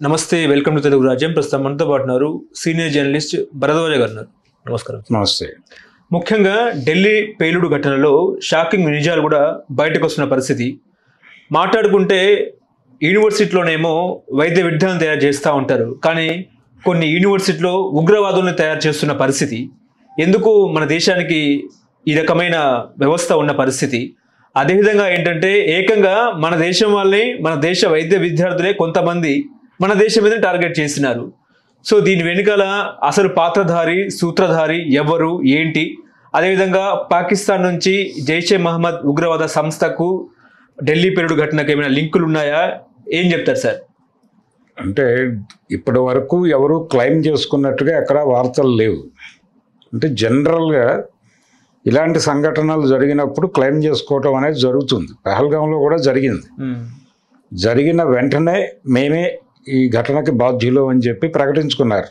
నమస్తే, welcome to Telugu రాజ్యం. ప్రస్తుతం మనతో పాటు ఉన్నారు సీనియర్ జర్నలిస్ట్ భరద్వాజ గారు. నమస్కారం. నమస్తే. ముఖ్యంగా ఢిల్లీ పేలుడు ఘటనలో షాకింగ్ నిజాలు కూడా బయటకు వస్తున్న పరిస్థితి. మాట్లాడుకుంటే యూనివర్సిటీలోనేమో వైద్య విజ్ఞానం తయారు చేస్తూ ఉంటారు, కానీ కొన్ని యూనివర్సిటీలో ఉగ్రవాదులను తయారు చేస్తున్న పరిస్థితి. ఎందుకు మన దేశానికి ఈ రకమైన వ్యవస్థ ఉన్న పరిస్థితి? అదేవిధంగా ఏంటంటే ఏకంగా మన దేశం వాళ్ళని, మన దేశ వైద్య విద్యార్థులే కొంతమంది మన దేశం మీద టార్గెట్ చేసినారు. సో దీని వెనుకాల అసలు పాత్రధారి, సూత్రధారి ఎవరు, ఏంటి? అదేవిధంగా పాకిస్తాన్ నుంచి జైషే మహమ్మద్ ఉగ్రవాద సంస్థకు ఢిల్లీ పేలుడు ఘటనకు ఏమైనా లింకులు ఉన్నాయా? ఏం చెప్తారు సార్? అంటే ఇప్పటి వరకు ఎవరు క్లెయిమ్ చేసుకున్నట్టుగా ఎక్కడ వార్తలు లేవు. అంటే జనరల్గా ఇలాంటి సంఘటనలు జరిగినప్పుడు క్లెయిమ్ చేసుకోవటం అనేది జరుగుతుంది. పహల్గాంలో కూడా జరిగింది. జరిగిన వెంటనే మేమే ఈ ఘటనకి బాధ్యులు అని చెప్పి ప్రకటించుకున్నారు.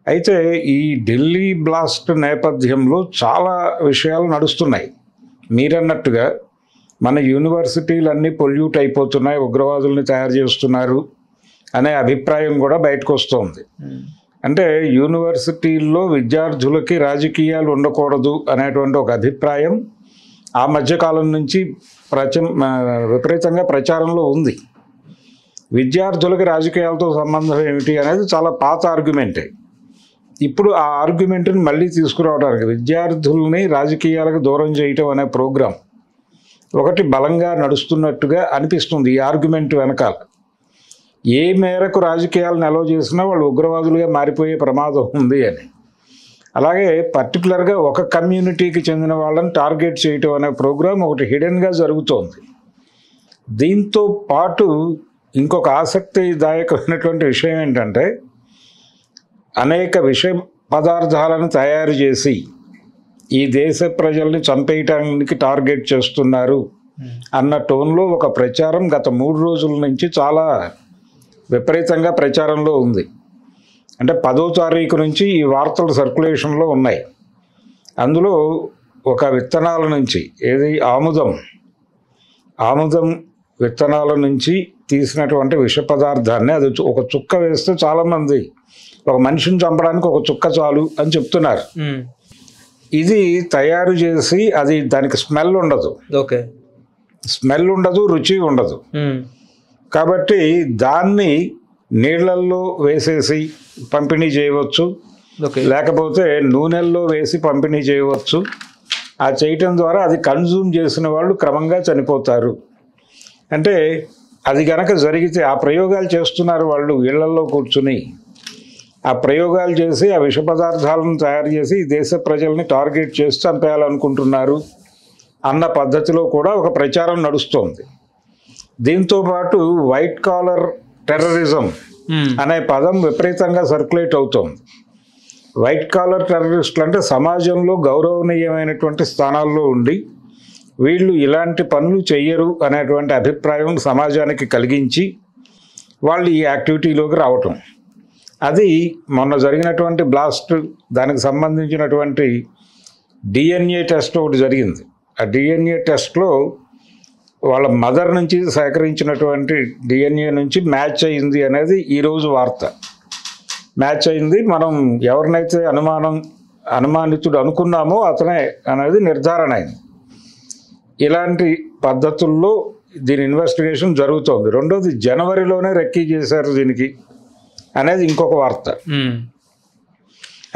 అయితే ఈ ఢిల్లీ బ్లాస్ట్ నేపథ్యంలో చాలా విషయాలు నడుస్తున్నాయి. మీరన్నట్టుగా మన యూనివర్సిటీలన్నీ పొల్యూట్ అయిపోతున్నాయి, ఉగ్రవాదుల్ని తయారు చేస్తున్నారు అనే అభిప్రాయం కూడా బయటకు వస్తుంది. అంటే యూనివర్సిటీల్లో విద్యార్థులకి రాజకీయాలు ఉండకూడదు అనేటువంటి ఒక అభిప్రాయం ఆ మధ్యకాలం నుంచి విపరీతంగా ప్రచారంలో ఉంది. విద్యార్థులకి రాజకీయాలతో సంబంధం ఏమిటి అనేది చాలా పాత ఆర్గ్యుమెంటే. ఇప్పుడు ఆ ఆర్గ్యుమెంట్ని మళ్ళీ తీసుకురావడానికి విద్యార్థుల్ని రాజకీయాలకు దూరం చేయటం అనే ప్రోగ్రాం ఒకటి బలంగా నడుస్తున్నట్టుగా అనిపిస్తుంది. ఈ ఆర్గ్యుమెంట్ వెనకాల ఏ మేరకు రాజకీయాలను అలౌ చేసినా వాళ్ళు ఉగ్రవాదులుగా మారిపోయే ప్రమాదం ఉంది అని. అలాగే పర్టికులర్గా ఒక కమ్యూనిటీకి చెందిన వాళ్ళని టార్గెట్ చేయటం అనే ప్రోగ్రాం ఒకటి హిడెన్గా జరుగుతోంది. దీంతో పాటు ఇంకొక ఆసక్తిదాయకమైనటువంటి విషయం ఏంటంటే అనేక విష పదార్థాలను తయారు చేసి ఈ దేశ ప్రజల్ని చంపేయటానికి టార్గెట్ చేస్తున్నారు అన్న టోన్లో ఒక ప్రచారం గత 3 రోజుల నుంచి చాలా విపరీతంగా ప్రచారంలో ఉంది. అంటే 10వ తారీఖు నుంచి ఈ వార్తలు సర్క్యులేషన్లో ఉన్నాయి. అందులో ఒక విత్తనాల నుంచి ఆముదం విత్తనాల నుంచి తీసినటువంటి విష పదార్థాన్ని అది ఒక చుక్క వేస్తే చాలామంది ఒక మనిషిని చంపడానికి ఒక చుక్క చాలు అని చెప్తున్నారు. ఇది తయారు చేసి దానికి స్మెల్ ఉండదు, రుచి ఉండదు. కాబట్టి దాన్ని నీళ్ళల్లో వేసేసి పంపిణీ చేయవచ్చు, లేకపోతే నూనెల్లో వేసి పంపిణీ చేయవచ్చు. ఆ చేయటం ద్వారా అది కన్జ్యూమ్ చేసిన వాళ్ళు క్రమంగా చనిపోతారు. అంటే అది కనుక జరిగితే ఆ ప్రయోగాలు చేస్తున్నారు వాళ్ళు ఇళ్లలో కూర్చుని. ఆ ప్రయోగాలు చేసి ఆ విష పదార్థాలను తయారు చేసి దేశ ప్రజల్ని టార్గెట్ చేసి చంపేయాలనుకుంటున్నారు అన్న పద్ధతిలో కూడా ఒక ప్రచారం నడుస్తోంది. దీంతోపాటు వైట్ కాలర్ టెర్రరిజం అనే పదం విపరీతంగా సర్క్యులేట్ అవుతోంది. వైట్ కాలర్ టెర్రరిస్టులు అంటే సమాజంలో గౌరవనీయమైనటువంటి స్థానాల్లో ఉండి వీళ్ళు ఇలాంటి పనులు చెయ్యరు అనేటువంటి అభిప్రాయం సమాజానికి కలిగించి వాళ్ళు ఈ యాక్టివిటీలోకి రావటం. అది మొన్న జరిగినటువంటి బ్లాస్ట్ దానికి సంబంధించినటువంటి డిఎన్ఏ టెస్ట్ ఒకటి జరిగింది. ఆ డిఎన్ఏ టెస్ట్లో వాళ్ళ మదర్ నుంచి సేకరించినటువంటి డిఎన్ఏ నుంచి మ్యాచ్ అయింది అనేది ఈరోజు వార్త. మ్యాచ్ అయింది. మనం ఎవరినైతే అనుమానితుడు అనుకున్నామో అతనే అనేది నిర్ధారణ అయింది. ఇలాంటి పద్ధతుల్లో దీని ఇన్వెస్టిగేషన్ జరుగుతోంది. రెండోది జనవరిలోనే రెక్కీ చేశారు దీనికి అనేది ఇంకొక వార్త.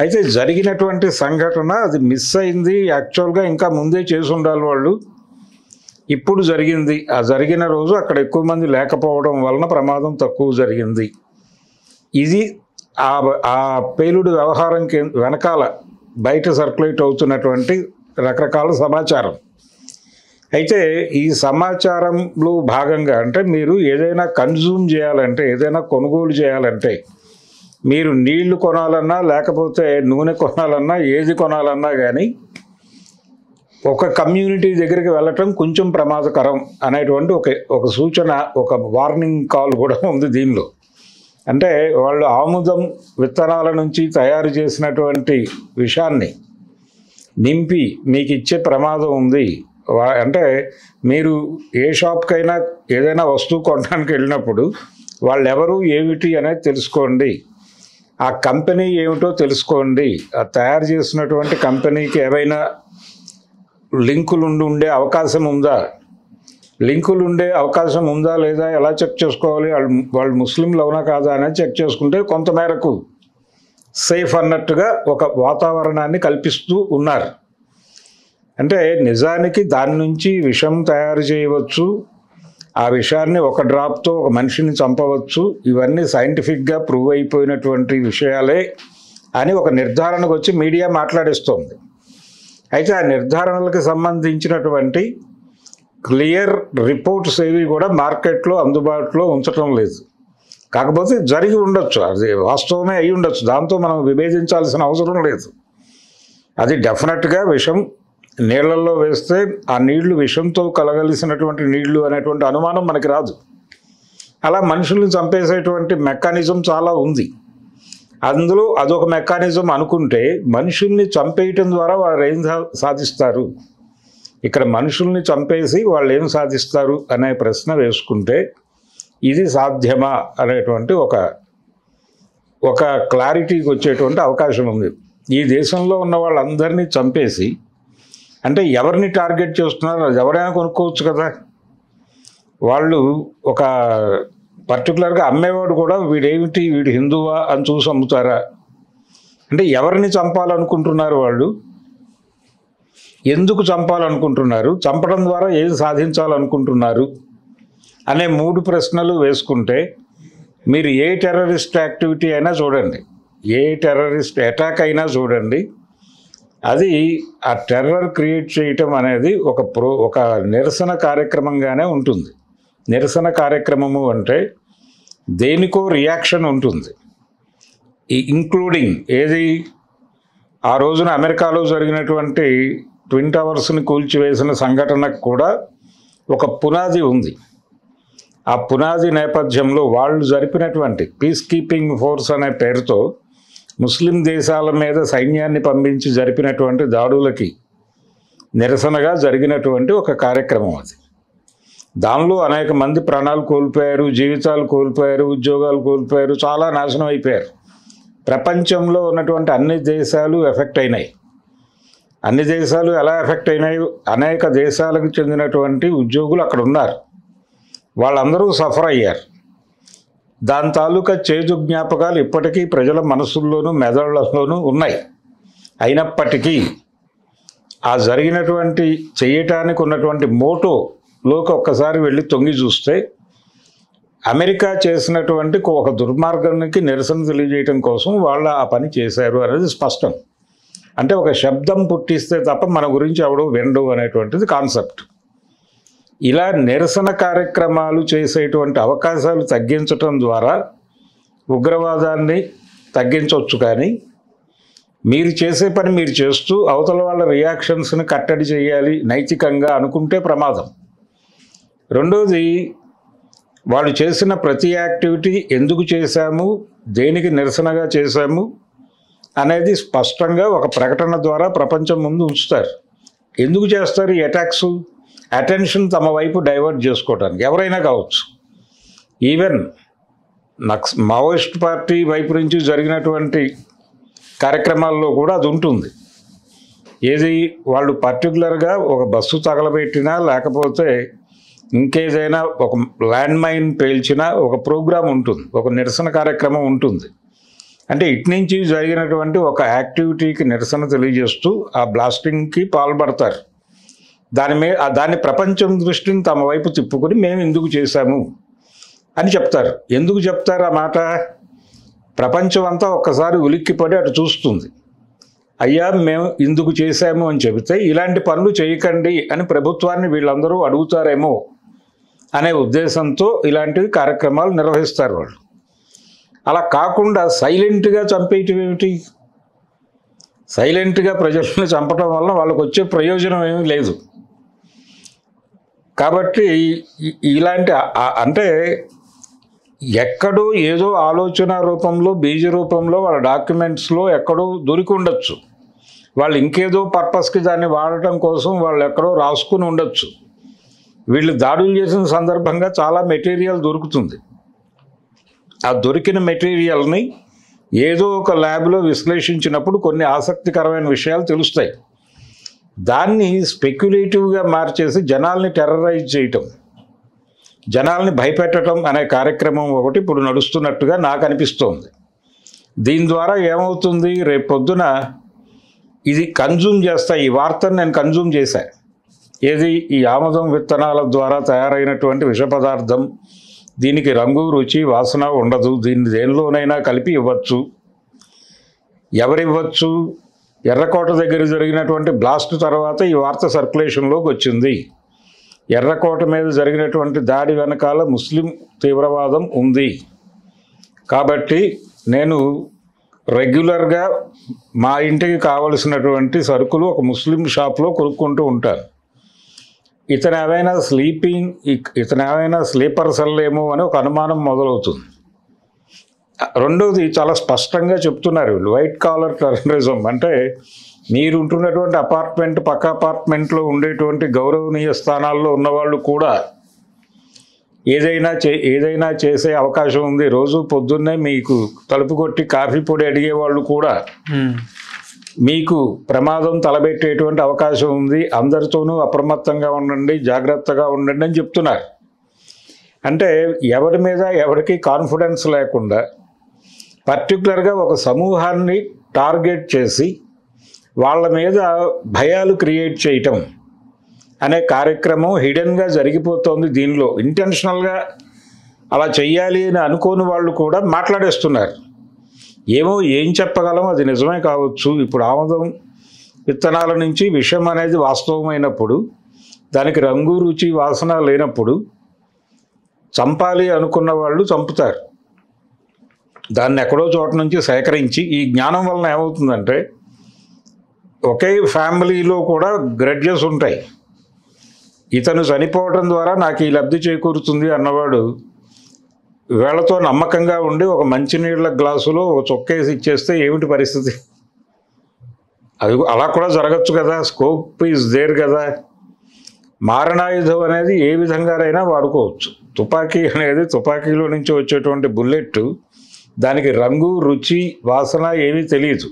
అయితే జరిగినటువంటి సంఘటన అది మిస్ అయింది. యాక్చువల్గా ఇంకా ముందే చేసి ఉండాలి వాళ్ళు. ఇప్పుడు జరిగింది. ఆ జరిగిన రోజు అక్కడ ఎక్కువ మంది లేకపోవడం వలన ప్రమాదం తక్కువ జరిగింది. ఇది ఆ పేలుడు వ్యవహారం వెనకాల బయట సర్క్యులేట్ అవుతున్నటువంటి రకరకాల సమాచారం. అయితే ఈ సమాచారంలో భాగంగా అంటే మీరు ఏదైనా కన్జ్యూమ్ చేయాలంటే, ఏదైనా కొనుగోలు చేయాలంటే, మీరు నీళ్లు కొనాలన్నా లేకపోతే నూనె కొనాలన్నా ఏది కొనాలన్నా కానీ ఒక కమ్యూనిటీ దగ్గరికి వెళ్ళటం కొంచెం ప్రమాదకరం అనేటువంటి ఒక సూచన, ఒక వార్నింగ్ కాల్ కూడా ఉంది దీనిలో. అంటే వాళ్ళు ఆముదం విత్తనాల నుంచి తయారు చేసినటువంటి విషాన్ని నింపి మీకు ఇచ్చే ప్రమాదం ఉంది. అంటే మీరు ఏ షాప్కైనా ఏదైనా వస్తువు కొనడానికి వెళ్ళినప్పుడు వాళ్ళు ఎవరు ఏమిటి అనేది తెలుసుకోండి, ఆ కంపెనీ ఏమిటో తెలుసుకోండి, ఆ తయారు చేసినటువంటి కంపెనీకి ఏవైనా లింకులు ఉండే అవకాశం ఉందా, లింకులు ఉండే అవకాశం ఉందా లేదా ఎలా చెక్ చేసుకోవాలి, వాళ్ళు ముస్లింలు అవునా కాదా అనేది చెక్ చేసుకుంటే కొంతమేరకు సేఫ్ అన్నట్టుగా ఒక వాతావరణాన్ని కల్పిస్తూ ఉన్నారు. అంటే నిజానికి దాని నుంచి విషం తయారు చేయవచ్చు, ఆ విషయాన్ని ఒక డ్రాప్తో ఒక మనిషిని చంపవచ్చు, ఇవన్నీ సైంటిఫిక్గా ప్రూవ్ అయిపోయినటువంటి విషయాలే అని ఒక నిర్ధారణకు వచ్చి మీడియా మాట్లాడిస్తోంది. అయితే ఆ నిర్ధారణలకు సంబంధించినటువంటి క్లియర్ రిపోర్ట్స్ ఏవి కూడా మార్కెట్లో అందుబాటులో ఉంచటం లేదు. కాకపోతే జరిగి ఉండొచ్చు, అది వాస్తవమే అయి ఉండొచ్చు, దాంతో మనం విభేదించాల్సిన అవసరం లేదు. అది డెఫినెట్గా విషం నీళ్లలో వేస్తే ఆ నీళ్లు విషంతో కలగలిసినటువంటి నీళ్లు అనేటువంటి అనుమానం మనకి రాదు. అలా మనుషుల్ని చంపేసేటువంటి మెకానిజం చాలా ఉంది. అందులో అదొక మెకానిజం అనుకుంటే మనుషుల్ని చంపేయటం ద్వారా వాళ్ళు ఏం సాధిస్తారు, ఇక్కడ మనుషుల్ని చంపేసి వాళ్ళు ఏం సాధిస్తారు అనే ప్రశ్న వేసుకుంటే ఇది సాధ్యమా అనేటువంటి ఒక క్లారిటీకి వచ్చేటువంటి అవకాశం ఉంది. ఈ దేశంలో ఉన్న వాళ్ళందరినీ చంపేసి అంటే ఎవరిని టార్గెట్ చేస్తున్నారు, అది ఎవరైనా కొనుక్కోవచ్చు కదా. వాళ్ళు ఒక పర్టికులర్గా అమ్మేవాడు కూడా వీడేమిటి, వీడు హిందువా అని చూసి అమ్ముతారా? అంటే ఎవరిని చంపాలనుకుంటున్నారు, వాళ్ళు ఎందుకు చంపాలనుకుంటున్నారు, చంపడం ద్వారా ఏం సాధించాలనుకుంటున్నారు అనే 3 ప్రశ్నలు వేసుకుంటే మీరు ఏ టెర్రరిస్ట్ యాక్టివిటీ అయినా చూడండి, ఏ టెర్రరిస్ట్ అటాక్ అయినా చూడండి, అది ఆ టెర్రర్ క్రియేట్ చేయటం అనేది ఒక నిరసన కార్యక్రమంగానే ఉంటుంది. నిరసన కార్యక్రమము అంటే దేనికో రియాక్షన్ ఉంటుంది, ఇంక్లూడింగ్ ఏది ఆ రోజున అమెరికాలో జరిగినటువంటి ట్విన్ టవర్స్ని కూల్చివేసిన సంఘటనకు కూడా ఒక పునాది ఉంది. ఆ పునాది నేపథ్యంలో వాళ్ళు జరిపినటువంటి పీస్ కీపింగ్ ఫోర్స్ అనే పేరుతో ముస్లిం దేశాల మీద సైన్యాన్ని పంపించి జరిపినటువంటి దాడులకి నిరసనగా జరిగినటువంటి ఒక కార్యక్రమం అది. దానిలో అనేక మంది ప్రాణాలు కోల్పోయారు, జీవితాలు కోల్పోయారు, ఉద్యోగాలు కోల్పోయారు, చాలా నాశనం అయిపోయారు. ప్రపంచంలో ఉన్నటువంటి అన్ని దేశాలు ఎఫెక్ట్ అయినాయి. అన్ని దేశాలు ఎలా ఎఫెక్ట్ అయినాయి, అనేక దేశాలకు చెందినటువంటి ఉద్యోగులు అక్కడ ఉన్నారు, వాళ్ళందరూ సఫర్ అయ్యారు. దాని తాలూకా చేదు జ్ఞాపకాలు ఇప్పటికీ ప్రజల మనసుల్లోనూ మెదళ్లలోనూ ఉన్నాయి. అయినప్పటికీ ఆ జరిగినటువంటి చేయటానికి ఉన్నటువంటి మోటోలోకి ఒక్కసారి వెళ్ళి తొంగి చూస్తే అమెరికా చేసినటువంటి ఒక దుర్మార్గానికి నిరసన తెలియజేయటం కోసం వాళ్ళు ఆ పని చేశారు అనేది స్పష్టం. అంటే ఒక శబ్దం పుట్టిస్తే తప్ప మన గురించి ఎవడో వినడు అనేటువంటిది కాన్సెప్ట్. ఇలా నిరసన కార్యక్రమాలు చేసేటువంటి అవకాశాలు తగ్గించటం ద్వారా ఉగ్రవాదాన్ని తగ్గించవచ్చు, కానీ మీరు చేసే పని మీరు చేస్తూ అవతల వాళ్ళ రియాక్షన్స్ని కట్టడి చేయాలి నైతికంగా అనుకుంటే ప్రమాదం. రెండోది, వాళ్ళు చేసిన ప్రతి యాక్టివిటీ ఎందుకు చేశాము, దేనికి నిరసనగా చేశాము అనేది స్పష్టంగా ఒక ప్రకటన ద్వారా ప్రపంచం ముందు ఉంచుతారు. ఎందుకు చేస్తారు ఈ అటాక్స్? అటెన్షన్ తమ వైపు డైవర్ట్ చేసుకోవడానికి, ఎవరైనా కావచ్చు. ఈవెన్ మావోయిస్ట్ పార్టీ వైపు నుంచి జరిగినటువంటి కార్యక్రమాల్లో కూడా అది ఉంటుంది. ఏది, వాళ్ళు పర్టికులర్గా ఒక బస్సు తగలబెట్టినా లేకపోతే ఇంకేదైనా ఒక ల్యాండ్ మైన్ పేల్చినా ఒక ప్రోగ్రాం ఉంటుంది, ఒక నిరసన కార్యక్రమం ఉంటుంది. అంటే ఇటు నుంచి జరిగినటువంటి ఒక యాక్టివిటీకి నిరసన తెలియజేస్తూ ఆ బ్లాస్టింగ్కి పాల్పడతారు. దాన్ని ప్రపంచం దృష్టిని తమ వైపు తిప్పుకొని మేము ఎందుకు చేశాము అని చెప్తారు. ఎందుకు చెప్తారు ఆ మాట? ప్రపంచం అంతా ఒక్కసారి ఉలిక్కిపడి అటు చూస్తుంది. అయ్యా మేము ఇందుకు చేశాము అని చెబితే ఇలాంటి పనులు చేయకండి అని ప్రభుత్వాన్ని వీళ్ళందరూ అడుగుతారేమో అనే ఉద్దేశంతో ఇలాంటివి కార్యక్రమాలు నిర్వహిస్తారు వాళ్ళు. అలా కాకుండా సైలెంట్గా చంపేయటం ఏమిటి? సైలెంట్గా ప్రజలను చంపటం వల్ల వాళ్ళకు వచ్చే ప్రయోజనం ఏమీ లేదు. కాబట్టి ఇలాంటి అంటే ఎక్కడో ఏదో ఆలోచన రూపంలో, బీజ రూపంలో వాళ్ళ డాక్యుమెంట్స్లో ఎక్కడో దొరికి ఉండొచ్చు. వాళ్ళు ఇంకేదో పర్పస్కి దాన్ని వాడటం కోసం వాళ్ళు ఎక్కడో రాసుకుని ఉండొచ్చు. వీళ్ళు దాడులు చేసిన సందర్భంగా చాలా మెటీరియల్ దొరుకుతుంది. ఆ దొరికిన మెటీరియల్ని ఏదో ఒక ల్యాబ్లో విశ్లేషించినప్పుడు కొన్ని ఆసక్తికరమైన విషయాలు తెలుస్తాయి. దాన్ని స్పెక్యులేటివ్గా మార్చేసి జనాల్ని టెర్రరైజ్ చేయటం, జనాల్ని భయపెట్టడం అనే కార్యక్రమం ఒకటి ఇప్పుడు నడుస్తున్నట్టుగా నాకు అనిపిస్తోంది. దీని ద్వారా ఏమవుతుంది, రేపు పొద్దున ఇది కన్జ్యూమ్ చేస్తా, ఈ వార్తను నేను కన్జ్యూమ్ చేశా, ఏది ఈ ఆముదం విత్తనాల ద్వారా తయారైనటువంటి విష పదార్థం, దీనికి రంగు రుచి వాసన ఉండదు, దీన్ని దేనిలోనైనా కలిపి ఇవ్వచ్చు. ఎవరివ్వచ్చు? ఎర్రకోట దగ్గర జరిగినటువంటి బ్లాస్ట్ తర్వాత ఈ వార్త సర్క్యులేషన్లోకి వచ్చింది. ఎర్రకోట మీద జరిగినటువంటి దాడి వెనకాల ముస్లిం తీవ్రవాదం ఉంది. కాబట్టి నేను రెగ్యులర్గా మా ఇంటికి కావలసినటువంటి సరుకులు ఒక ముస్లిం షాప్లో కొనుక్కుంటూ ఉంటాను. ఇతను ఏమైనా స్లీపర్ సెల్ ఏమో అని ఒక అనుమానం మొదలవుతుంది. రెండవది, చాలా స్పష్టంగా చెప్తున్నారు వీళ్ళు, వైట్ కాలర్ టెర్రరిజం అంటే మీరు ఉంటున్నటువంటి అపార్ట్మెంట్ పక్క అపార్ట్మెంట్లో ఉండేటువంటి గౌరవనీయ స్థానాల్లో ఉన్నవాళ్ళు కూడా ఏదైనా చేసే అవకాశం ఉంది. రోజు పొద్దున్నే మీకు తలుపు కొట్టి కాఫీ పొడి అడిగేవాళ్ళు కూడా మీకు ప్రమాదం తలబెట్టేటువంటి అవకాశం ఉంది, అందరితోనూ అప్రమత్తంగా ఉండండి, జాగ్రత్తగా ఉండండి అని చెప్తున్నారు. అంటే ఎవరి మీద ఎవరికి కాన్ఫిడెన్స్ లేకుండా పర్టికులర్గా ఒక సమూహాన్ని టార్గెట్ చేసి వాళ్ళ మీద భయాలు క్రియేట్ చేయటం అనే కార్యక్రమం హిడెన్గా జరిగిపోతుంది. దీనిలో ఇంటెన్షనల్గా అలా చెయ్యాలి అని అనుకోని వాళ్ళు కూడా మాట్లాడేస్తున్నారు. ఏం చెప్పగలం, అది నిజమే కావచ్చు. ఇప్పుడు ఆముదం విత్తనాల నుంచి విషం అనేది వాస్తవమైనప్పుడు, దానికి రంగు రుచి వాసన లేనప్పుడు చంపాలి అనుకున్న వాళ్ళు చంపుతారు. దాన్ని ఎక్కడో చోట నుంచి సేకరించి, ఈ జ్ఞానం వలన ఏమవుతుందంటే ఒకే ఫ్యామిలీలో కూడా గ్రెడ్జెస్ ఉంటాయి. ఇతను చనిపోవడం ద్వారా నాకు ఈ లబ్ధి చేకూరుతుంది అన్నవాడు వీళ్ళతో నమ్మకంగా ఉండి ఒక మంచినీళ్ళ గ్లాసులో ఒక చొక్కేసి ఇచ్చేస్తే ఏమిటి పరిస్థితి? అది అలా కూడా జరగచ్చు కదా, స్కోప్ ఈజ్ దేర్ కదా. మారణాయుధం అనేది ఏ విధంగానైనా వాడుకోవచ్చు. తుపాకీ అనేది తుపాకీలో నుంచి వచ్చేటువంటి బుల్లెట్, దానికి రంగు రుచి వాసన ఏమీ తెలియదు.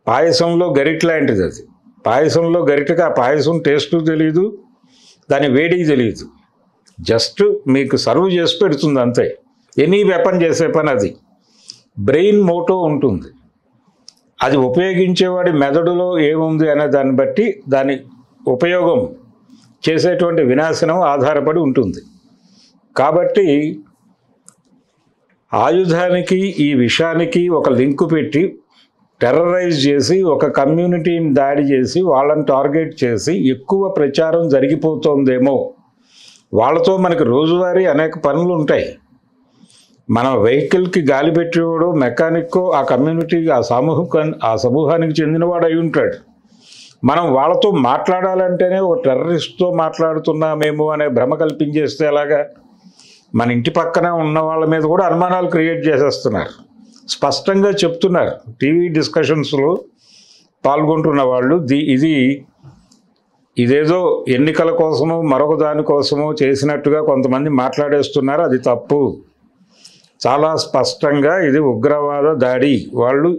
పాయసంలో గరిట లాంటిది అది. పాయసంలో గరిటకి ఆ పాయసం టేస్టు తెలియదు, దాని వేడి తెలియదు. జస్ట్ మీకు సర్వ్ చేసి పెడుతుంది అంతే. ఎనీ వెపన్ చేసే పని అది. బ్రెయిన్ మోటో ఉంటుంది. అది ఉపయోగించేవాడి మెదడులో ఏముంది అనే దాన్ని బట్టి దాని ఉపయోగం చేసేటువంటి వినాశనం ఆధారపడి ఉంటుంది. కాబట్టి ఆయుధానికి ఈ విషయానికి ఒక లింకు పెట్టి టెర్రరైజ్ చేసి ఒక కమ్యూనిటీని దాడి చేసి వాళ్ళని టార్గెట్ చేసి ఎక్కువ ప్రచారం జరిగిపోతుందేమో. వాళ్ళతో మనకు రోజువారీ అనేక పనులు ఉంటాయి. మన వెహికల్కి గాలి పెట్టేవాడు మెకానిక్కో ఆ కమ్యూనిటీకి ఆ సమూహానికి చెందినవాడు అయి ఉంటాడు. మనం వాళ్ళతో మాట్లాడాలంటేనే ఒక టెర్రరిస్ట్తో మాట్లాడుతున్నామేమో అనే భ్రమ కల్పించేస్తే ఎలాగా? మన ఇంటి పక్కన ఉన్న వాళ్ళ మీద కూడా అనుమానాలు క్రియేట్ చేసేస్తున్నారు. స్పష్టంగా చెప్తున్నారు టీవీ డిస్కషన్స్లో పాల్గొంటున్న వాళ్ళు, ఇదేదో ఎన్నికల కోసమో మరొక దానికోసమో చేసినట్టుగా కొంతమంది మాట్లాడేస్తున్నారు. అది తప్పు. చాలా స్పష్టంగా ఇది ఉగ్రవాద దాడి. వాళ్ళు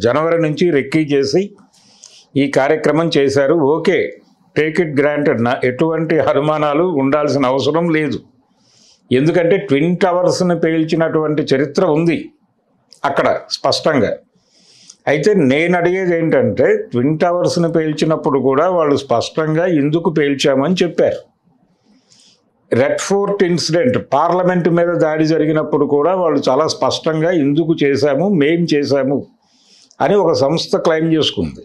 జనవరి నుంచి రెక్కీ చేసి ఈ కార్యక్రమం చేశారు. Okay, take it granted. ఎటువంటి అనుమానాలు ఉండాల్సిన అవసరం లేదు. ఎందుకంటే ట్విన్ టవర్స్ని పేల్చినటువంటి చరిత్ర ఉంది అక్కడ స్పష్టంగా. అయితే నేను అడిగేది ఏంటంటే, ట్విన్ టవర్స్ని పేల్చినప్పుడు కూడా వాళ్ళు స్పష్టంగా ఎందుకు పేల్చామని చెప్పారు. రెడ్ ఫోర్ట్ ఇన్సిడెంట్ పార్లమెంట్ మీద దాడి జరిగినప్పుడు కూడా వాళ్ళు చాలా స్పష్టంగా ఎందుకు చేశాము, మేం చేశాము అని ఒక సంస్థ క్లెయిమ్ చేసుకుంది.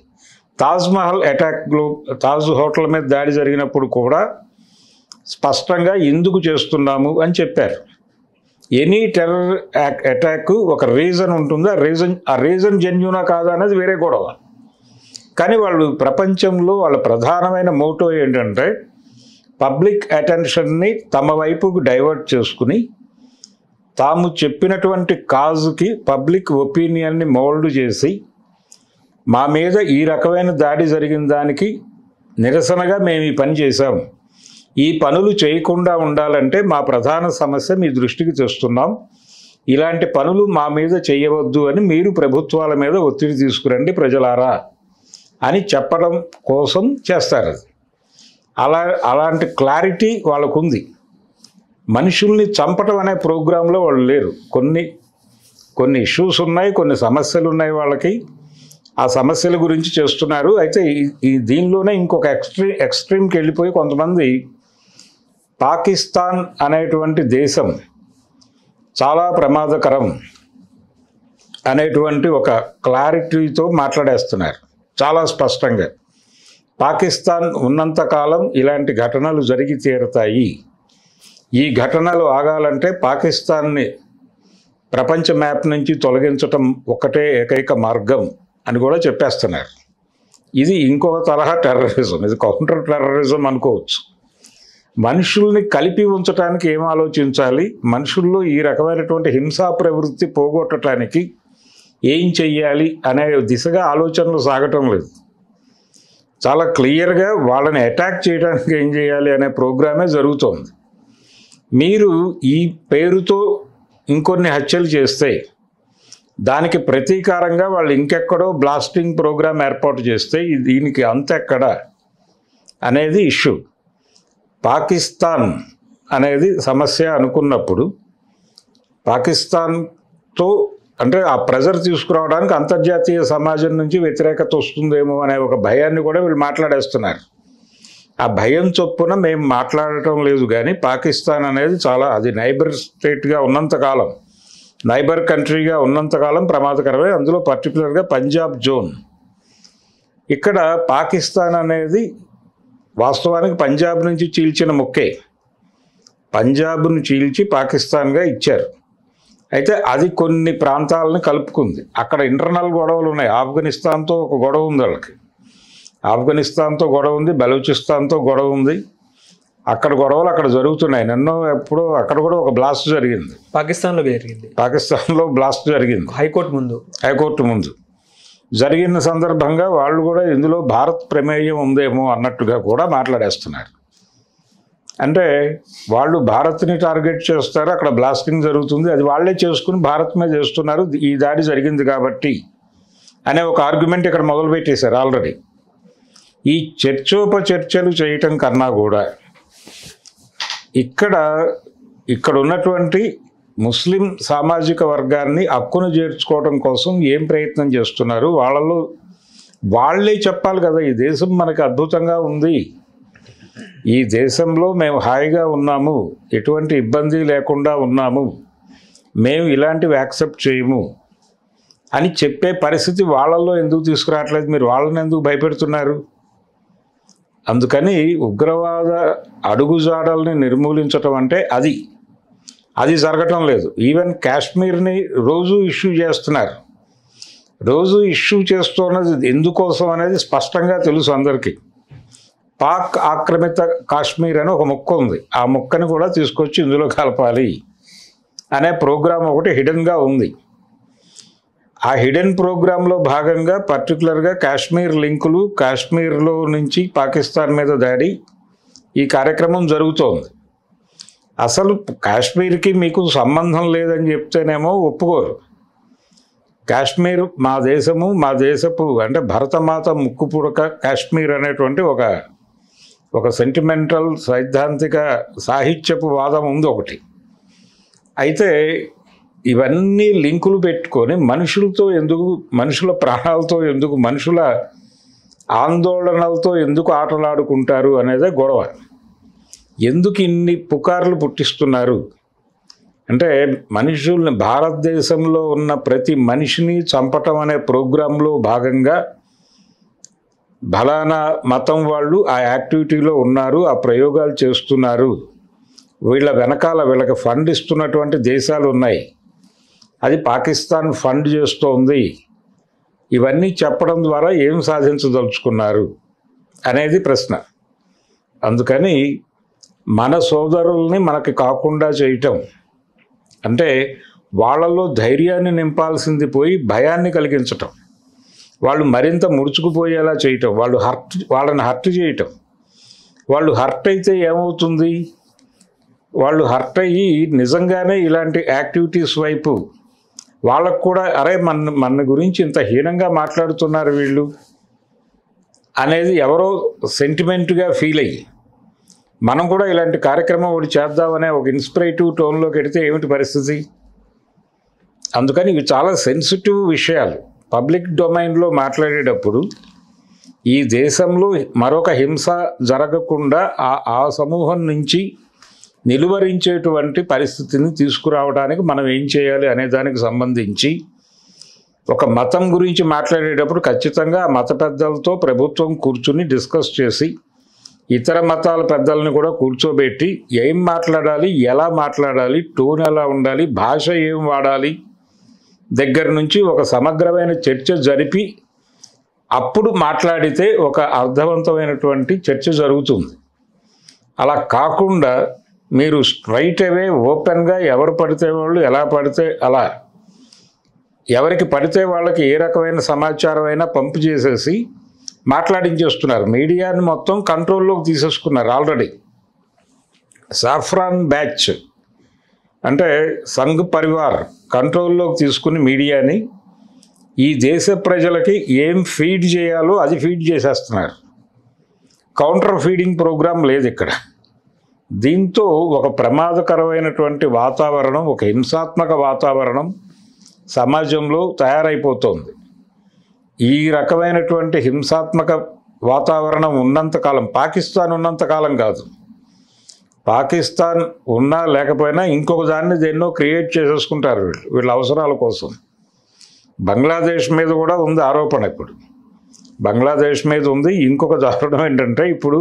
తాజ్మహల్ అటాక్లో తాజ్ హోటల్ మీద దాడి జరిగినప్పుడు కూడా స్పష్టంగా ఎందుకు చేస్తున్నాము అని చెప్పారు. ఎనీ టెర్రర్ అటాక్ ఒక రీజన్ ఉంటుంది. ఆ రీజన్ జెన్యూనా కాదా అనేది వేరే గొడవ. కానీ వాళ్ళు ప్రపంచంలో వాళ్ళ ప్రధానమైన మోటో ఏంటంటే పబ్లిక్ అటెన్షన్ని తమ వైపుకు డైవర్ట్ చేసుకుని తాము చెప్పినటువంటి కాజుకి పబ్లిక్ ఒపీనియన్ని మోల్డ్ చేసి మా మీద ఈ రకమైన దాడి జరిగిన దానికి నిరసనగా మేము ఈ పని చేశాము, ఈ పనులు చేయకుండా ఉండాలంటే మా ప్రధాన సమస్య మీ దృష్టికి తెస్తున్నాం, ఇలాంటి పనులు మా మీద చేయవద్దు అని మీరు ప్రభుత్వాల మీద ఒత్తిడి తీసుకురండి ప్రజలారా అని చెప్పడం కోసం చేస్తారు. అది అలాంటి క్లారిటీ వాళ్ళకు ఉంది. మనుషుల్ని చంపడం అనే ప్రోగ్రాంలో వాళ్ళు లేరు. కొన్ని ఇష్యూస్ ఉన్నాయి, కొన్ని సమస్యలు ఉన్నాయి వాళ్ళకి. ఆ సమస్యల గురించి చేస్తున్నారు. అయితే ఈ దీనిలోనే ఇంకొక ఎక్స్ట్రీమ్కి వెళ్ళిపోయి కొంతమంది పాకిస్తాన్ అనేటువంటి దేశం చాలా ప్రమాదకరం అనేటువంటి ఒక క్లారిటీతో మాట్లాడేస్తున్నారు చాలా స్పష్టంగా. పాకిస్తాన్ ఉన్నంతకాలం ఇలాంటి ఘటనలు జరిగి తీరుతాయి. ఈ ఘటనలు ఆగాలంటే పాకిస్తాన్ని ప్రపంచ మ్యాప్ నుంచి తొలగించటం ఒకటే ఏకైక మార్గం అని కూడా చెప్పేస్తున్నారు. ఇది ఇంకొక తరహా టెర్రరిజం, ఇది కౌంటర్ టెర్రరిజం అనుకోవచ్చు. మనుషుల్ని కలిపి ఉంచడానికి ఏం ఆలోచించాలి, మనుషుల్లో ఈ రకమైనటువంటి హింసా ప్రవృత్తి పోగొట్టడానికి ఏం చెయ్యాలి అనే దిశగా ఆలోచనలు సాగటం లేదు. చాలా క్లియర్గా వాళ్ళని అటాక్ చేయడానికి ఏం చేయాలి అనే ప్రోగ్రామే జరుగుతోంది. మీరు ఈ పేరుతో ఇంకొన్ని హత్యలు చేస్తే దానికి ప్రతీకారంగా వాళ్ళు ఇంకెక్కడో బ్లాస్టింగ్ ప్రోగ్రాం ఏర్పాటు చేస్తే దీనికి అంతెక్కడ అనేది ఇష్యూ. పాకిస్తాన్ అనేది సమస్య అనుకున్నప్పుడు పాకిస్తాన్తో అంటే ఆ ప్రెజర్ తీసుకురావడానికి అంతర్జాతీయ సమాజం నుంచి వ్యతిరేకత వస్తుందేమో అనే ఒక భయాన్ని కూడా వీళ్ళు మాట్లాడేస్తున్నారు. ఆ భయం చొప్పున మేము మాట్లాడటం లేదు, కానీ పాకిస్తాన్ అనేది అది నైబర్ స్టేట్గా ఉన్నంతకాలం, నైబర్ కంట్రీగా ఉన్నంతకాలం ప్రమాదకరమే. అందులో పర్టికులర్గా పంజాబ్ జోన్. ఇక్కడ పాకిస్తాన్ అనేది వాస్తవానికి పంజాబ్ నుంచి చీల్చిన ముక్కే. పంజాబ్ను చీల్చి పాకిస్తాన్గా ఇచ్చారు. అయితే అది కొన్ని ప్రాంతాలను కలుపుకుంది. అక్కడ ఇంటర్నల్ గొడవలు ఉన్నాయి. ఆఫ్ఘనిస్తాన్తో ఒక గొడవ ఉంది వాళ్ళకి, ఆఫ్ఘనిస్తాన్తో గొడవ ఉంది, బలూచిస్తాన్తో గొడవ ఉంది. అక్కడ గొడవలు అక్కడ జరుగుతున్నాయి. ఎప్పుడో అక్కడ కూడా ఒక బ్లాస్ట్ జరిగింది. పాకిస్తాన్లో బ్లాస్ట్ జరిగింది హైకోర్టు ముందు జరిగిన సందర్భంగా వాళ్ళు కూడా ఇందులో భారత్ ప్రమేయం ఉందేమో అన్నట్టుగా కూడా మాట్లాడేస్తున్నారు. అంటే వాళ్ళు భారత్ని టార్గెట్ చేస్తారు, అక్కడ బ్లాస్టింగ్ జరుగుతుంది, అది వాళ్ళే చేసుకుని భారత్ మీద చేస్తున్నారు, ఈ దాడి జరిగింది కాబట్టి అనే ఒక ఆర్గ్యుమెంట్ ఇక్కడ మొదలుపెట్టేశారు ఆల్రెడీ. ఈ చర్చలు చేయటం కన్నా కూడా ఇక్కడ ఉన్నటువంటి ముస్లిం సామాజిక వర్గాన్ని హక్కును చేర్చుకోవడం కోసం ఏం ప్రయత్నం చేస్తున్నారు, వాళ్ళే చెప్పాలి కదా. ఈ దేశం మనకి అద్భుతంగా ఉంది, ఈ దేశంలో మేము హాయిగా ఉన్నాము, ఎటువంటి ఇబ్బంది లేకుండా ఉన్నాము, మేము ఇలాంటివి యాక్సెప్ట్ చేయము అని చెప్పే పరిస్థితి వాళ్ళల్లో ఎందుకు తీసుకురావట్లేదు? మీరు వాళ్ళని ఎందుకు భయపెడుతున్నారు? అందుకని ఉగ్రవాద అడుగుజాడల్ని నిర్మూలించటం అంటే అది జరగటం లేదు. ఈవెన్ కాశ్మీర్ని రోజు ఇష్యూ చేస్తున్నారు. రోజు ఇష్యూ చేస్తున్నది ఎందుకోసం అనేది స్పష్టంగా తెలుసు అందరికీ. పాక్ ఆక్రమిత కాశ్మీర్ అని ఒక ముక్క ఉంది, ఆ ముక్కని కూడా తీసుకొచ్చి ఇందులో కలపాలి అనే ప్రోగ్రాం ఒకటి హిడెన్గా ఉంది. ఆ హిడెన్ ప్రోగ్రాంలో భాగంగా పర్టికులర్గా కాశ్మీర్ లింకులు, కాశ్మీర్లో నుంచి పాకిస్తాన్ మీద దాడి, ఈ కార్యక్రమం జరుగుతోంది. అసలు కాశ్మీర్కి మీకు సంబంధం లేదని చెప్తేనేమో ఒప్పుకోరు. కాశ్మీర్ మా దేశము, మా దేశపు అంటే భరతమాత ముక్కు పుడక కాశ్మీర్ అనేటువంటి ఒక సెంటిమెంటల్ సైద్ధాంతిక సాహిత్యపు వాదం ఉంది ఒకటి. అయితే ఇవన్నీ లింకులు పెట్టుకొని మనుషుల ప్రాణాలతో ఎందుకు, మనుషుల ఆందోళనలతో ఎందుకు ఆటలాడుకుంటారు అనేదే గొడవ. ఎందుకు ఇన్ని పుకార్లు పుట్టిస్తున్నారు అంటే మనుషుల్ని, భారతదేశంలో ఉన్న ప్రతి మనిషిని చంపటం అనే ప్రోగ్రాంలో భాగంగా ఫలానా మతం వాళ్ళు ఆ యాక్టివిటీలో ఉన్నారు, ఆ ప్రయోగాలు చేస్తున్నారు, వీళ్ళ వెనకాల వీళ్ళకి ఫండ్ ఇస్తున్నటువంటి దేశాలు ఉన్నాయి, అది పాకిస్తాన్ ఫండ్ చేస్తోంది, ఇవన్నీ చెప్పడం ద్వారా ఏం సాధించదలుచుకున్నారు అనేది ప్రశ్న. అందుకని మన సోదరుల్ని మనకి కాకుండా చేయటం అంటే వాళ్ళలో ధైర్యాన్ని నింపాల్సింది పోయి భయాన్ని కలిగించటం, వాళ్ళు మరింత ముడుచుకుపోయేలా చేయటం, వాళ్ళని హర్ట్ చేయటం. వాళ్ళు హర్ట్ అయితే ఏమవుతుంది? వాళ్ళు హర్ట్ అయ్యి నిజంగానే ఇలాంటి యాక్టివిటీస్ వైపు వాళ్ళకు కూడా అరే మన గురించి ఇంత హీనంగా మాట్లాడుతున్నారు వీళ్ళు అనేది ఎవరో సెంటిమెంట్గా ఫీల్ అయ్యి మనం కూడా ఇలాంటి కార్యక్రమం ఒకటి చేద్దామనే ఒక ఇన్స్పిరేటివ్ టోన్లోకి వెడితే ఏమిటి పరిస్థితి? అందుకని ఇవి చాలా సెన్సిటివ్ విషయాలు. పబ్లిక్ డొమైన్లో మాట్లాడేటప్పుడు ఈ దేశంలో మరొక హింస జరగకుండా ఆ సమూహం నుంచి నిలువరించేటువంటి పరిస్థితిని తీసుకురావడానికి మనం ఏం చేయాలి అనే దానికి సంబంధించి ఒక మతం గురించి మాట్లాడేటప్పుడు ఖచ్చితంగా ఆ మత పెద్దలతో ప్రభుత్వం కూర్చుని డిస్కస్ చేసి ఇతర మతాల పెద్దల్ని కూడా కూర్చోబెట్టి ఏం మాట్లాడాలి, ఎలా మాట్లాడాలి, టోన్ ఎలా ఉండాలి, భాష ఏం వాడాలి దగ్గర నుంచి ఒక సమగ్రమైన చర్చ జరిపి అప్పుడు మాట్లాడితే ఒక అర్థవంతమైనటువంటి చర్చ జరుగుతుంది. అలా కాకుండా మీరు స్ట్రైట్ అవే ఓపెన్గా ఎవరు పడితే వాళ్ళు ఎలా పడితే అలా ఎవరికి పడితే వాళ్ళకి ఏ రకమైన సమాచారం అయినా పంపు చేసేసి మాట్లాడించేస్తున్నారు. మీడియాని మొత్తం కంట్రోల్లోకి తీసేసుకున్నారు ఆల్రెడీ. సాఫ్రాన్ బ్యాచ్ అంటే సంఘ్ పరివార్ కంట్రోల్లోకి తీసుకుని మీడియాని ఈ దేశ ప్రజలకి ఏం ఫీడ్ చేయాలో అది ఫీడ్ చేసేస్తున్నారు. కౌంటర్ ఫీడింగ్ ప్రోగ్రాం లేదు ఇక్కడ. దీంతో ఒక ప్రమాదకరమైనటువంటి వాతావరణం, ఒక హింసాత్మక వాతావరణం సమాజంలో తయారైపోతుంది. ఈ రకమైనటువంటి హింసాత్మక వాతావరణం ఉన్నంతకాలం, పాకిస్తాన్ ఉన్నంతకాలం కాదు, పాకిస్తాన్ ఉన్నా లేకపోయినా ఇంకొక దాన్ని దేన్నో క్రియేట్ చేసేసుకుంటారు వీళ్ళ అవసరాల కోసం. బంగ్లాదేశ్ మీద కూడా ఉంది ఆరోపణ. ఇప్పుడు బంగ్లాదేశ్ మీద ఉంది. ఇంకొక దారుణం ఏంటంటే ఇప్పుడు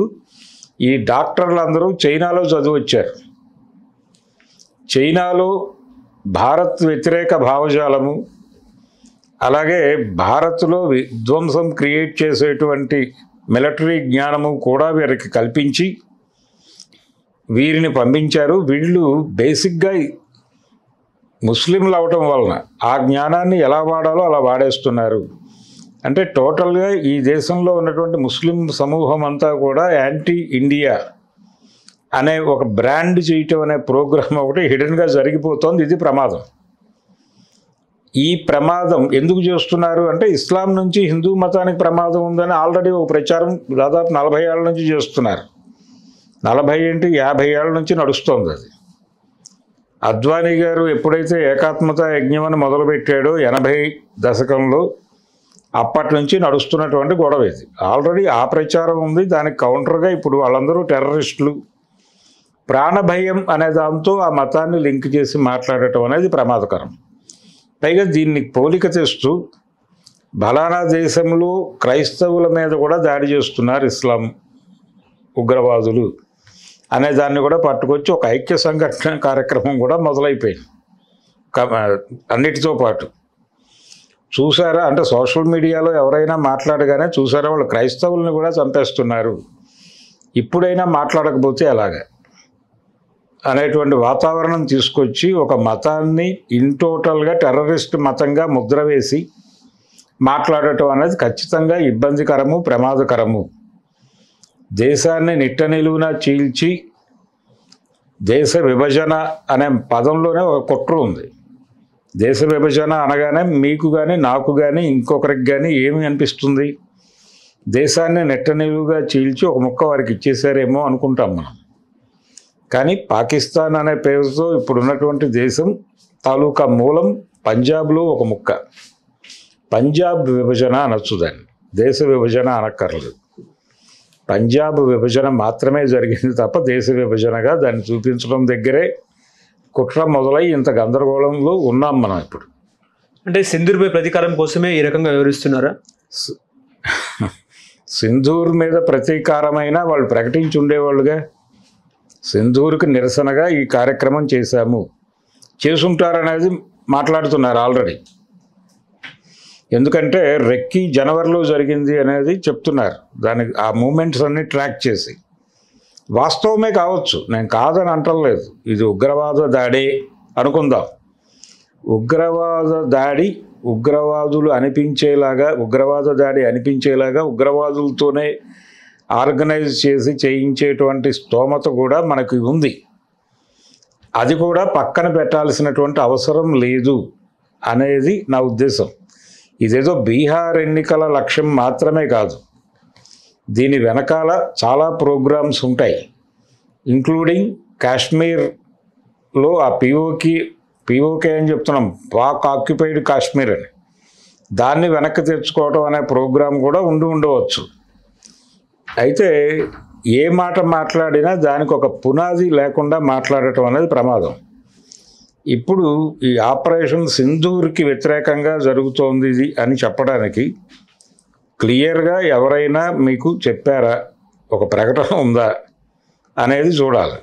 ఈ డాక్టర్లు అందరూ చైనాలో చదివొచ్చారు. చైనాలో భారత్ వ్యతిరేక భావజాలము, అలాగే భారత్లో విధ్వంసం క్రియేట్ చేసేటువంటి మిలిటరీ జ్ఞానము కూడా వీరికి కల్పించి వీరిని పంపించారు. వీళ్ళు బేసిక్గా ముస్లింలు అవటం వలన ఆ జ్ఞానాన్ని ఎలా వాడాలో అలా వాడేస్తున్నారు. అంటే టోటల్గా ఈ దేశంలో ఉన్నటువంటి ముస్లిం సమూహం అంతా కూడా యాంటీ ఇండియా అనే ఒక బ్రాండ్ చేయటం అనే ప్రోగ్రామ్ ఒకటి హిడెన్గా జరిగిపోతుంది. ఇది ప్రమాదం. ఈ ప్రమాదం ఎందుకు చేస్తున్నారు అంటే ఇస్లాం నుంచి హిందూ మతానికి ప్రమాదం ఉందని ఆల్రెడీ ఒక ప్రచారం దాదాపు 40 ఏళ్ళ నుంచి చేస్తున్నారు. 40 ఏంటి 50 ఏళ్ళ నుంచి నడుస్తోంది అది. అద్వానీ గారు ఎప్పుడైతే ఏకాత్మత యజ్ఞం అని మొదలుపెట్టాడో 80 దశకంలో అప్పటి నుంచి నడుస్తున్నటువంటి గొడవ ఇది. ఆల్రెడీ ఆ ప్రచారం ఉంది. దానికి కౌంటర్గా ఇప్పుడు వాళ్ళందరూ టెర్రరిస్టులు, ప్రాణభయం అనే దాంతో ఆ మతాన్ని లింక్ చేసి మాట్లాడటం అనేది ప్రమాదకరం. పైగా దీన్ని పోలిక తెస్తూ బలానా దేశంలో క్రైస్తవుల మీద కూడా దాడి చేస్తున్నారు ఇస్లాం ఉగ్రవాదులు అనే దాన్ని కూడా పట్టుకొచ్చి ఒక ఐక్య సంఘటన కార్యక్రమం కూడా మొదలైపోయింది. అన్నిటితో పాటు చూసారా అంటే సోషల్ మీడియాలో ఎవరైనా మాట్లాడగానే చూసారా వాళ్ళు క్రైస్తవుల్ని కూడా చంపేస్తున్నారు, ఇప్పుడైనా మాట్లాడకపోతే ఎలాగా అనేటువంటి వాతావరణం తీసుకొచ్చి ఒక మతాన్ని ఇన్ టోటల్గా టెర్రరిస్ట్ మతంగా ముద్ర వేసి మాట్లాడటం అనేది ఖచ్చితంగా ఇబ్బందికరము, ప్రమాదకరము. దేశాన్ని నిట్ట నిలువున చీల్చి దేశ విభజన అనే పదంలోనే ఒక కుట్ర ఉంది. దేశ విభజన అనగానే మీకు కానీ నాకు కానీ ఇంకొకరికి కానీ ఏమి అనిపిస్తుంది? దేశాన్ని నెట్ట నిలువుగా చీల్చి ఒక ముక్క వారికి ఇచ్చేసారేమో అనుకుంటాం మనం. కానీ పాకిస్తాన్ అనే పేరుతో ఇప్పుడున్నటువంటి దేశం తాలూకా మూలం పంజాబ్లో ఒక ముక్క. పంజాబ్ విభజన అనొచ్చు దాన్ని, దేశ విభజన అనక్కర్లేదు. పంజాబ్ విభజన మాత్రమే జరిగింది తప్ప దేశ విభజనగా దాన్ని చూపించడం దగ్గరే కుట్ర మొదలై ఇంత గందరగోళంలో ఉన్నాం మనం ఇప్పుడు. అంటే సింధూర్పై ప్రతీకారం కోసమే ఈ రకంగా వివరిస్తున్నారా? సింధూర్ మీద ప్రతీకారమైనా వాళ్ళు ప్రకటించి ఉండేవాళ్ళుగా. సింధూర్కి నిరసనగా ఈ కార్యక్రమం చేశాము, చేసుంటారనేది మాట్లాడుతున్నారు ఆల్రెడీ. ఎందుకంటే రెక్కి జనవరిలో జరిగింది అనేది చెప్తున్నారు. దానికి ఆ మూమెంట్స్ అన్ని ట్రాక్ చేసి వాస్తవమే కావచ్చు, నేను కాదని అంటలేదు. ఇది ఉగ్రవాద దాడే అనుకుందాం. ఉగ్రవాద దాడి ఉగ్రవాదులు అనిపించేలాగా, ఉగ్రవాద దాడి అనిపించేలాగా ఉగ్రవాదులతోనే ఆర్గనైజ్ చేసి చేయించేటువంటి స్తోమత కూడా మనకి ఉంది. అది కూడా పక్కన పెట్టాల్సినటువంటి అవసరం లేదు అనేది నా ఉద్దేశం. ఇదేదో బీహార్ ఎన్నికల లక్ష్యం మాత్రమే కాదు, దీని వెనకాల చాలా ప్రోగ్రామ్స్ ఉంటాయి, ఇంక్లూడింగ్ కాశ్మీర్లో ఆ పిఓకే అని చెప్తున్నాం, పాక్ ఆక్యుపైడ్ కాశ్మీర్ అని, దాన్ని వెనక్కి తెచ్చుకోవడం అనే ప్రోగ్రాం కూడా ఉండవచ్చు. అయితే ఏ మాట మాట్లాడినా దానికి ఒక పునాది లేకుండా మాట్లాడటం అనేది ప్రమాదం. ఇప్పుడు ఈ ఆపరేషన్ సింధూర్కి వ్యతిరేకంగా జరుగుతోంది ఇది అని చెప్పడానికి క్లియర్గా ఎవరైనా మీకు చెప్పారా, ఒక ప్రకటన ఉందా అనేది చూడాలి.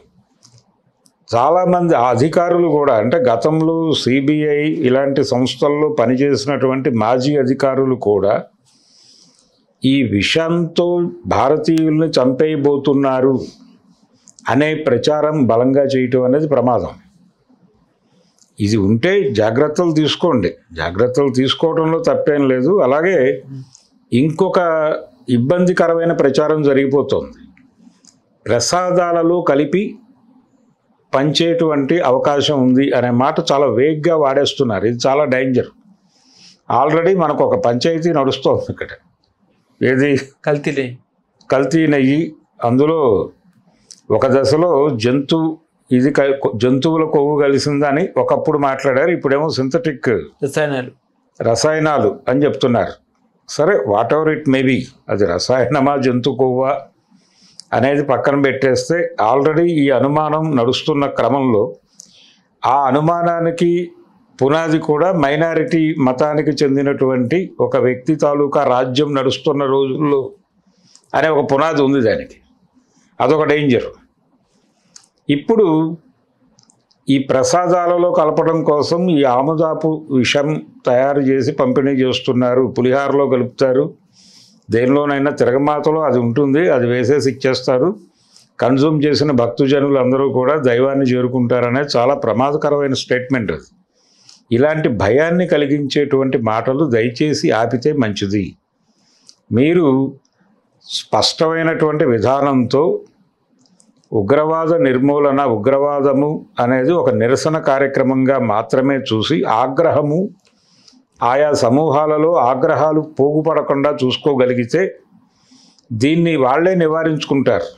చాలామంది అధికారులు కూడా, అంటే గతంలో సిబిఐ ఇలాంటి సంస్థల్లో పనిచేసినటువంటి మాజీ అధికారులు కూడా ఈ విషయంతో భారతీయుల్ని చంపేయబోతున్నారు అనే ప్రచారం బలంగా చేయటం అనేది ప్రమాదం. ఇది ఉంటే జాగ్రత్తలు తీసుకోండి, జాగ్రత్తలు తీసుకోవడంలో తప్పేం లేదు. అలాగే ఇంకొక ఇబ్బందికరమైన ప్రచారం జరిగిపోతుంది, ప్రసాదాలలో కలిపి పంచేటువంటి అవకాశం ఉంది అనే మాట చాలా వేగ్గా వాడేస్తున్నారు. ఇది చాలా డేంజర్. ఆల్రెడీ మనకు ఒక పంచాయతీ నడుస్తోంది ఇక్కడ, ఏది కల్తీ నెయ్యి. అందులో ఒక దశలో జంతువుల కొవ్వు కలిసిందని ఒకప్పుడు మాట్లాడారు, ఇప్పుడేమో సింథటిక్ రసాయనాలు అని చెప్తున్నారు. సరే, వాట్ ఎవర్ ఇట్ మేబీ, అది రసాయనమా జంతు కొవ్వా అనేది పక్కన పెట్టేస్తే, ఆల్రెడీ ఈ అనుమానం నడుస్తున్న క్రమంలో ఆ అనుమానానికి పునాది కూడా మైనారిటీ మతానికి చెందినటువంటి ఒక వ్యక్తి తాలూకా రాజ్యం నడుస్తున్న రోజుల్లో అనే ఒక పునాది ఉంది దానికి. అదొక డేంజర్. ఇప్పుడు ఈ ప్రసాదాలలో కలపడం కోసం ఈ ఆముదాపు విషం తయారు చేసి పంపిణీ చేస్తున్నారు, పులిహారలో కలుపుతారు, దేనిలోనైనా తిరగమాతలో అది ఉంటుంది, అది వేసేసి ఇచ్చేస్తారు. కన్జ్యూమ్ చేసిన భక్తుజనులు అందరూ కూడా దైవాన్ని చేరుకుంటారనే చాలా ప్రమాదకరమైన స్టేట్మెంట్ అది. ఇలాంటి భయాన్ని కలిగించేటువంటి మాటలు దయచేసి ఆపితే మంచిది. మీరు స్పష్టమైనటువంటి విధానంతో ఉగ్రవాద నిర్మూలన, ఉగ్రవాదము అనేది ఒక నిరసన కార్యక్రమంగా మాత్రమే చూసి ఆగ్రహము, ఆయా సమూహాలలో ఆగ్రహాలు పోగుపడకుండా చూసుకోగలిగితే దీన్ని వాళ్ళే నివారించుకుంటారు.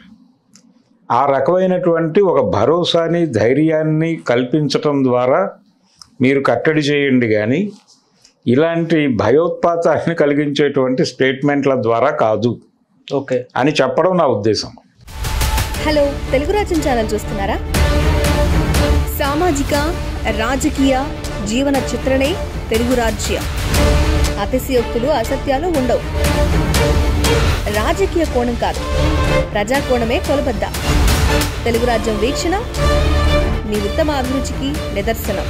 ఆ రకమైనటువంటి ఒక భరోసాని, ధైర్యాన్ని కల్పించటం ద్వారా మీరు కట్టడి చేయండి, కానీ ఇలాంటి భయోత్పాతాన్ని కలిగించేటువంటి స్టేట్మెంట్ల ద్వారా కాదు అని చెప్పడం నా ఉద్దేశం. హలో, తెలుగు రాజ్యం ఛానల్ చూస్తున్నారా? సామాజిక, రాజకీయ, జీవన చిత్రణే తెలుగు రాజ్యం. అతిశయోక్తులు, అసత్యాలు ఉండవు. రాజకీయ కోణం కాదు, ప్రజా కోణమే కొలబద్ద. తెలుగు రాజ్యం వీక్షణ మీ ఉత్తమ అభిరుచికి నిదర్శనం.